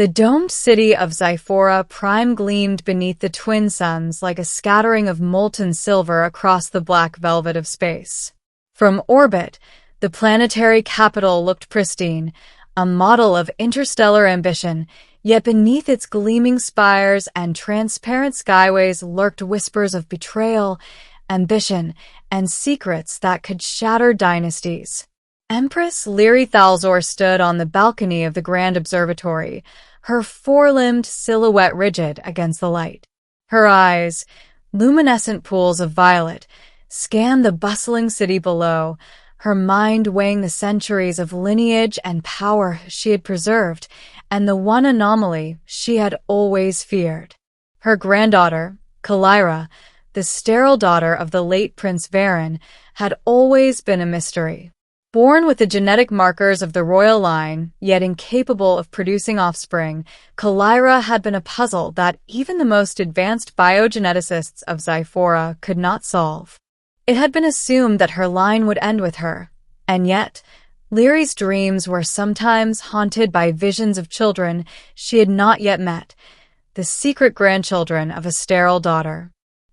The domed city of Zyphora Prime gleamed beneath the twin suns like a scattering of molten silver across the black velvet of space. From orbit, the planetary capital looked pristine, a model of interstellar ambition, yet beneath its gleaming spires and transparent skyways lurked whispers of betrayal, ambition, and secrets that could shatter dynasties. Empress Lirae stood on the balcony of the grand observatory, her four-limbed silhouette rigid against the light. Her eyes, luminescent pools of violet, scanned the bustling city below, her mind weighing the centuries of lineage and power she had preserved, and the one anomaly she had always feared. Her granddaughter, Kelyra, the sterile daughter of the late Prince Varen, had always been a mystery. Born with the genetic markers of the royal line, yet incapable of producing offspring, Kelyra had been a puzzle that even the most advanced biogeneticists of Zyphora could not solve. It had been assumed that her line would end with her, and yet, Lirae's dreams were sometimes haunted by visions of children she had not yet met, the secret grandchildren of a sterile daughter.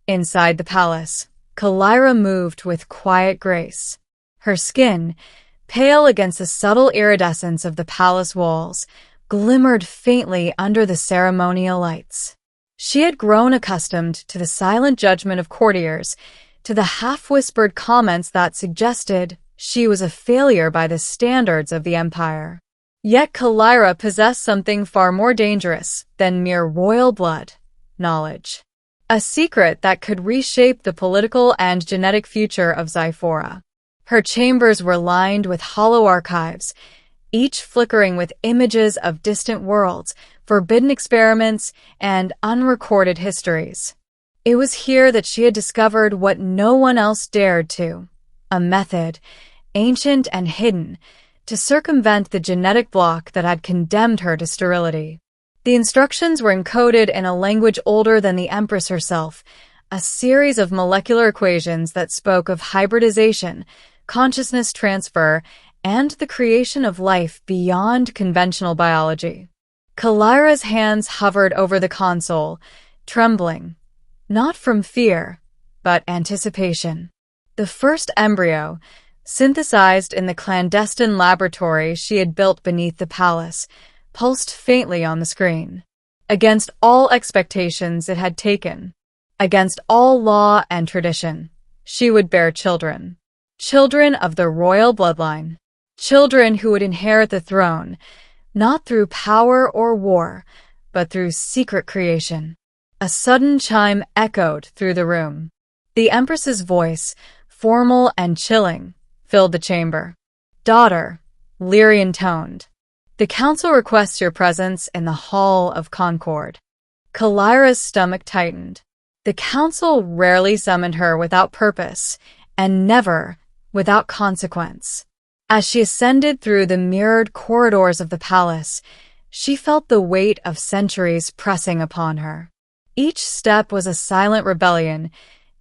Inside the palace, Kelyra moved with quiet grace. Her skin, pale against the subtle iridescence of the palace walls, glimmered faintly under the ceremonial lights. She had grown accustomed to the silent judgment of courtiers, to the half-whispered comments that suggested she was a failure by the standards of the empire. Yet Kelyra possessed something far more dangerous than mere royal blood, knowledge. A secret that could reshape the political and genetic future of Zyphora. Her chambers were lined with hollow archives, each flickering with images of distant worlds, forbidden experiments, and unrecorded histories. It was here that she had discovered what no one else dared to, a method, ancient and hidden, to circumvent the genetic block that had condemned her to sterility. The instructions were encoded in a language older than the Empress herself, a series of molecular equations that spoke of hybridization, consciousness transfer, and the creation of life beyond conventional biology. Kelyra's hands hovered over the console, trembling, not from fear, but anticipation. The first embryo, synthesized in the clandestine laboratory she had built beneath the palace, pulsed faintly on the screen. Against all expectations it had taken, against all law and tradition, she would bear children. Children of the royal bloodline. Children who would inherit the throne, not through power or war, but through secret creation. A sudden chime echoed through the room. The Empress's voice, formal and chilling, filled the chamber. "Daughter," Lirae intoned, "the council requests your presence in the Hall of Concord." Kelyra's stomach tightened. The council rarely summoned her without purpose, and never without consequence. As she ascended through the mirrored corridors of the palace, she felt the weight of centuries pressing upon her. Each step was a silent rebellion,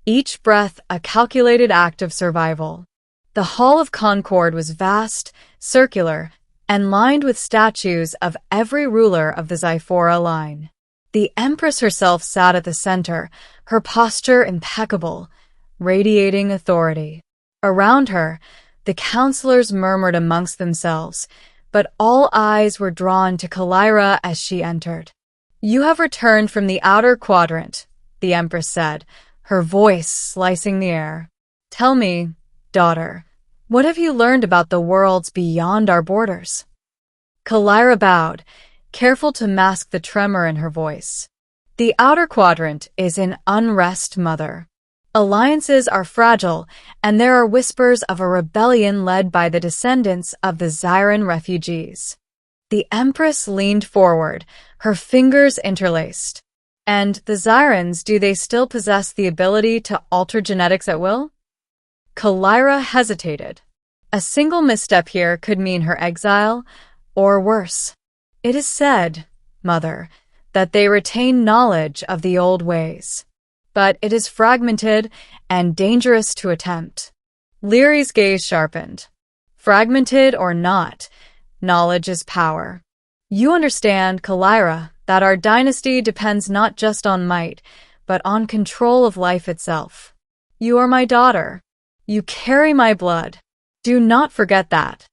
each breath a calculated act of survival. The Hall of Concord was vast, circular, and lined with statues of every ruler of the Zyphora line. The Empress herself sat at the center, her posture impeccable, radiating authority. Around her, the counselors murmured amongst themselves, but all eyes were drawn to Kelyra as she entered. "You have returned from the outer quadrant," the Empress said, her voice slicing the air. "Tell me, daughter, what have you learned about the worlds beyond our borders?" Kelyra bowed, careful to mask the tremor in her voice. "The outer quadrant is in unrest, Mother. Alliances are fragile, and there are whispers of a rebellion led by the descendants of the Zyran refugees." The Empress leaned forward, her fingers interlaced. "And the Zyrans, do they still possess the ability to alter genetics at will?" Kelyra hesitated. A single misstep here could mean her exile, or worse. "It is said, Mother, that they retain knowledge of the old ways. But it is fragmented and dangerous to attempt." Lirae's gaze sharpened. "Fragmented or not, knowledge is power. You understand, Kelyra, that our dynasty depends not just on might, but on control of life itself. You are my daughter. You carry my blood. Do not forget that."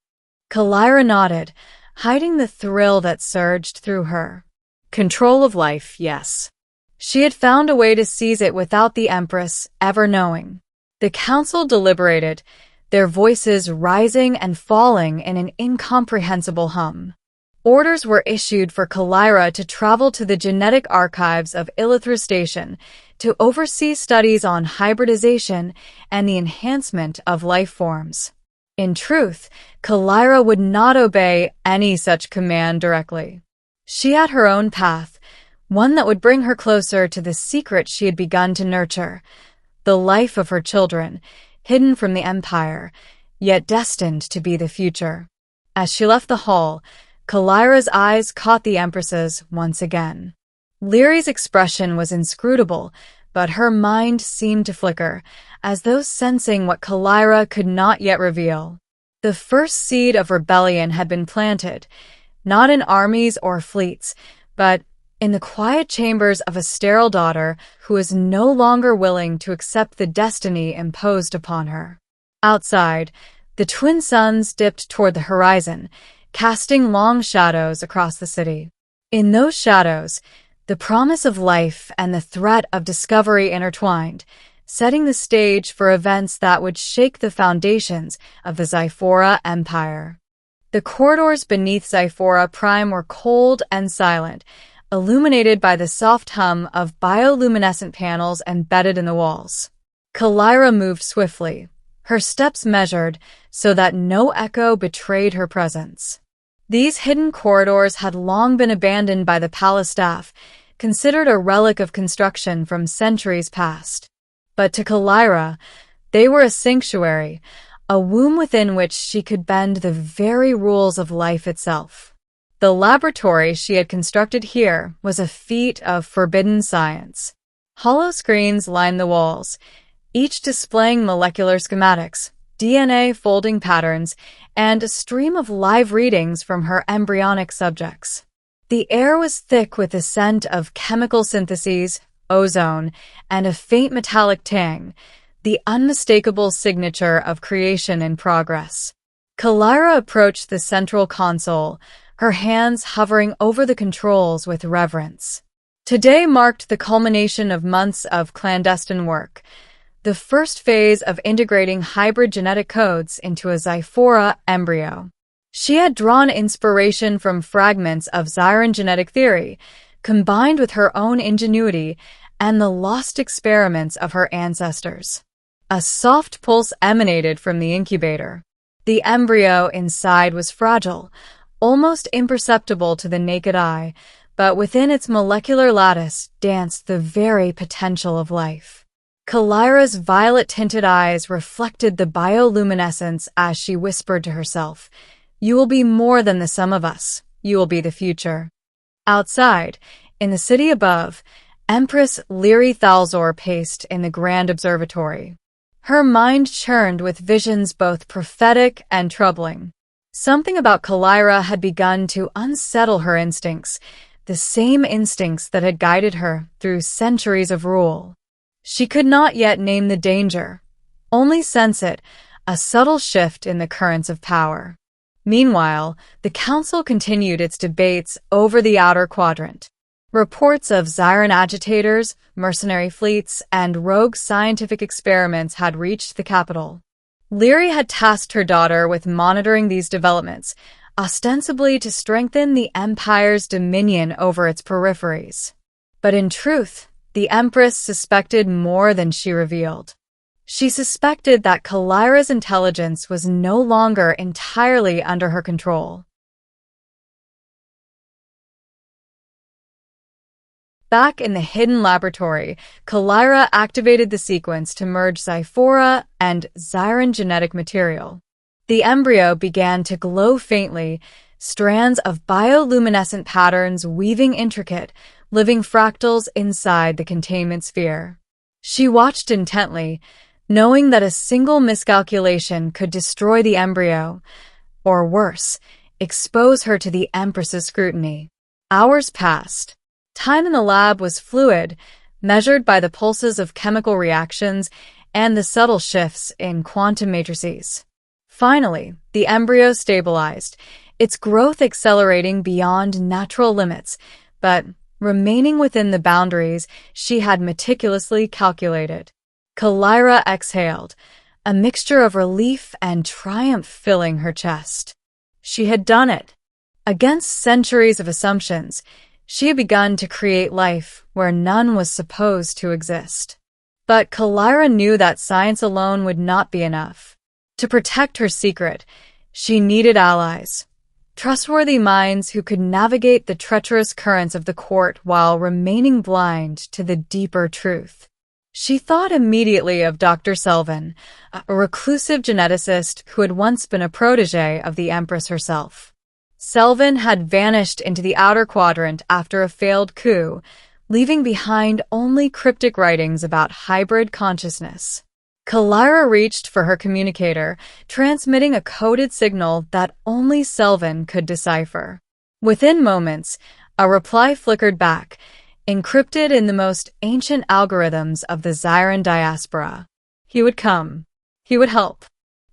Kelyra nodded, hiding the thrill that surged through her. Control of life, yes. She had found a way to seize it without the Empress ever knowing. The council deliberated, their voices rising and falling in an incomprehensible hum. Orders were issued for Kelyra to travel to the genetic archives of Illithra Station to oversee studies on hybridization and the enhancement of life forms. In truth, Kelyra would not obey any such command directly. She had her own path, one that would bring her closer to the secret she had begun to nurture, the life of her children, hidden from the Empire, yet destined to be the future. As she left the hall, Kelyra's eyes caught the Empress's once again. Lirae's expression was inscrutable, but her mind seemed to flicker, as though sensing what Kelyra could not yet reveal. The first seed of rebellion had been planted, not in armies or fleets, but in the quiet chambers of a sterile daughter who was no longer willing to accept the destiny imposed upon her. Outside, the twin suns dipped toward the horizon, casting long shadows across the city. In those shadows, the promise of life and the threat of discovery intertwined, setting the stage for events that would shake the foundations of the Zyphora Empire. The corridors beneath Zyphora Prime were cold and silent, illuminated by the soft hum of bioluminescent panels embedded in the walls. Kelyra moved swiftly, her steps measured so that no echo betrayed her presence. These hidden corridors had long been abandoned by the palace staff, considered a relic of construction from centuries past. But to Kelyra, they were a sanctuary, a womb within which she could bend the very rules of life itself. The laboratory she had constructed here was a feat of forbidden science. Hollow screens lined the walls, each displaying molecular schematics, DNA folding patterns, and a stream of live readings from her embryonic subjects. The air was thick with the scent of chemical syntheses, ozone, and a faint metallic tang, the unmistakable signature of creation in progress. Kelyra approached the central console, her hands hovering over the controls with reverence. Today marked the culmination of months of clandestine work, the first phase of integrating hybrid genetic codes into a Zyphora embryo. She had drawn inspiration from fragments of Zyran genetic theory, combined with her own ingenuity and the lost experiments of her ancestors. A soft pulse emanated from the incubator. The embryo inside was fragile, almost imperceptible to the naked eye, but within its molecular lattice danced the very potential of life. Kelyra's violet-tinted eyes reflected the bioluminescence as she whispered to herself, "You will be more than the sum of us. You will be the future." Outside, in the city above, Empress Lirae Thalzor paced in the grand observatory. Her mind churned with visions both prophetic and troubling. Something about Kelyra had begun to unsettle her instincts, the same instincts that had guided her through centuries of rule. She could not yet name the danger, only sense it, a subtle shift in the currents of power. Meanwhile, the council continued its debates over the outer quadrant. Reports of Zyran agitators, mercenary fleets, and rogue scientific experiments had reached the capital. Lirae had tasked her daughter with monitoring these developments, ostensibly to strengthen the Empire's dominion over its peripheries. But in truth, the Empress suspected more than she revealed. She suspected that Kelyra's intelligence was no longer entirely under her control. Back in the hidden laboratory, Kelyra activated the sequence to merge Zyphora and Zyran genetic material. The embryo began to glow faintly, strands of bioluminescent patterns weaving intricate, living fractals inside the containment sphere. She watched intently, knowing that a single miscalculation could destroy the embryo, or worse, expose her to the Empress's scrutiny. Hours passed. Time in the lab was fluid, measured by the pulses of chemical reactions and the subtle shifts in quantum matrices. Finally, the embryo stabilized, its growth accelerating beyond natural limits, but remaining within the boundaries she had meticulously calculated. Kelyra exhaled, a mixture of relief and triumph filling her chest. She had done it. Against centuries of assumptions, she had begun to create life where none was supposed to exist. But Kelyra knew that science alone would not be enough. To protect her secret, she needed allies, trustworthy minds who could navigate the treacherous currents of the court while remaining blind to the deeper truth. She thought immediately of Dr. Selvin, a reclusive geneticist who had once been a protege of the Empress herself. Selvin had vanished into the outer quadrant after a failed coup, leaving behind only cryptic writings about hybrid consciousness. Kelyra reached for her communicator, transmitting a coded signal that only Selvin could decipher. Within moments, a reply flickered back, encrypted in the most ancient algorithms of the Zyran diaspora. He would come. He would help.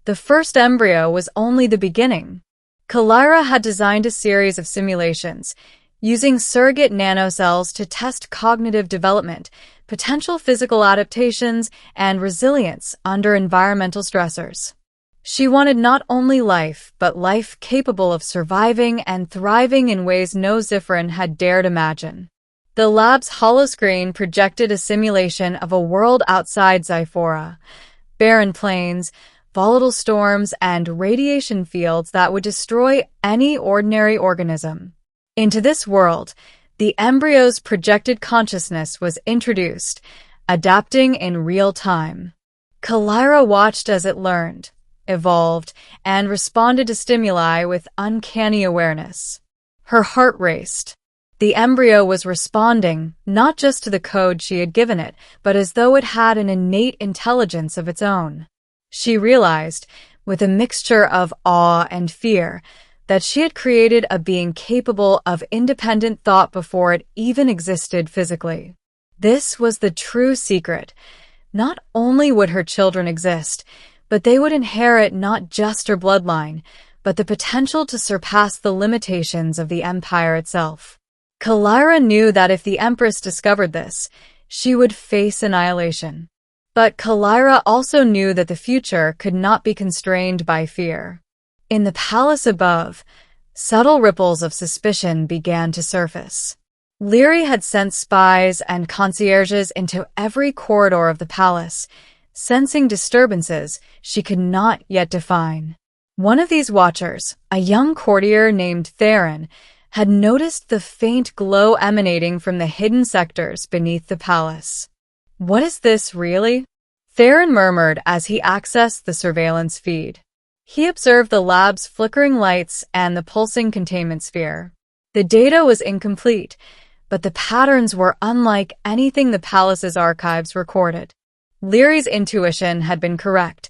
The first embryo was only the beginning. Kelyra had designed a series of simulations, using surrogate nanocells to test cognitive development, potential physical adaptations, and resilience under environmental stressors. She wanted not only life, but life capable of surviving and thriving in ways no Zyphoran had dared imagine. The lab's holoscreen projected a simulation of a world outside Zyphora, barren plains, volatile storms, and radiation fields that would destroy any ordinary organism. Into this world, the embryo's projected consciousness was introduced, adapting in real time. Kelyra watched as it learned, evolved, and responded to stimuli with uncanny awareness. Her heart raced. The embryo was responding not just to the code she had given it, but as though it had an innate intelligence of its own. She realized, with a mixture of awe and fear, that she had created a being capable of independent thought before it even existed physically. This was the true secret. Not only would her children exist, but they would inherit not just her bloodline, but the potential to surpass the limitations of the Empire itself. Kelyra knew that if the Empress discovered this, she would face annihilation. But Kelyra also knew that the future could not be constrained by fear. In the palace above, subtle ripples of suspicion began to surface. Lirae had sent spies and concierges into every corridor of the palace, sensing disturbances she could not yet define. One of these watchers, a young courtier named Theron, had noticed the faint glow emanating from the hidden sectors beneath the palace. "What is this, really?" Theron murmured as he accessed the surveillance feed. He observed the lab's flickering lights and the pulsing containment sphere. The data was incomplete, but the patterns were unlike anything the palace's archives recorded. Lirae's intuition had been correct.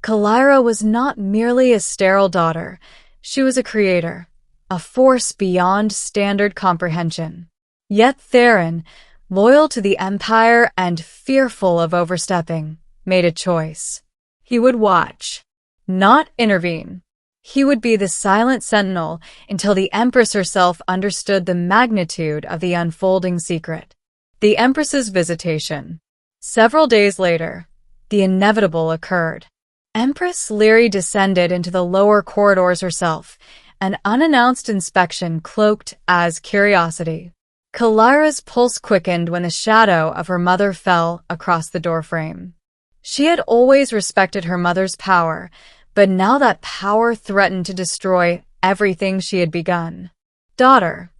Kelyra was not merely a sterile daughter. She was a creator, a force beyond standard comprehension. Yet Theron, loyal to the Empire and fearful of overstepping, made a choice. He would watch, not intervene. He would be the silent sentinel until the Empress herself understood the magnitude of the unfolding secret. The Empress's visitation. Several days later, the inevitable occurred. Empress Lirae descended into the lower corridors herself, an unannounced inspection cloaked as curiosity. Kelyra's pulse quickened when the shadow of her mother fell across the doorframe. She had always respected her mother's power, but now that power threatened to destroy everything she had begun. "Daughter,"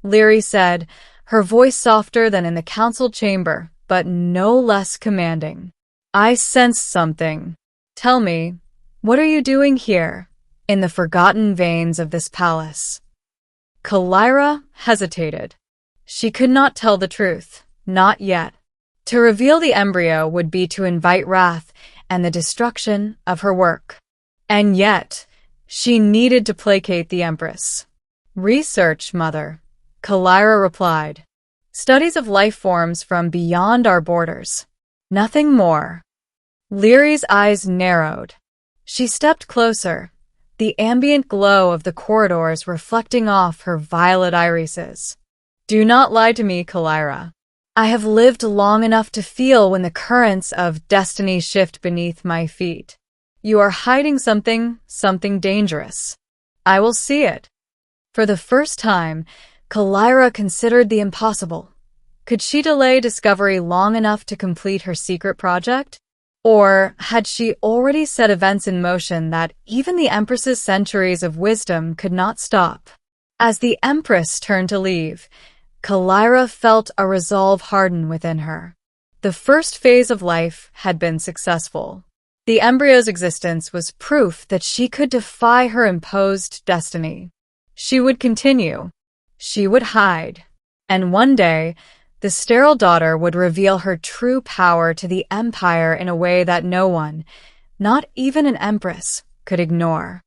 Lirae said, her voice softer than in the council chamber, but no less commanding. "I sense something. Tell me, what are you doing here, in the forgotten veins of this palace?" Kelyra hesitated. She could not tell the truth, not yet. To reveal the embryo would be to invite wrath and the destruction of her work. And yet, She needed to placate the Empress. Research, Mother, Kelyra replied. Studies of life forms from beyond our borders. Nothing more. Lirae's eyes narrowed. She stepped closer, the ambient glow of the corridors reflecting off her violet irises. Do not lie to me, Kelyra. I have lived long enough to feel when the currents of destiny shift beneath my feet. You are hiding something dangerous. I will see it. For the first time, Kelyra considered the impossible. Could she delay discovery long enough to complete her secret project? Or had she already set events in motion that even the Empress's centuries of wisdom could not stop? As the Empress turned to leave, Kelyra felt a resolve harden within her. The first phase of life had been successful. The embryo's existence was proof that she could defy her imposed destiny. She would continue. She would hide. And one day, the sterile daughter would reveal her true power to the Empire in a way that no one, not even an empress, could ignore.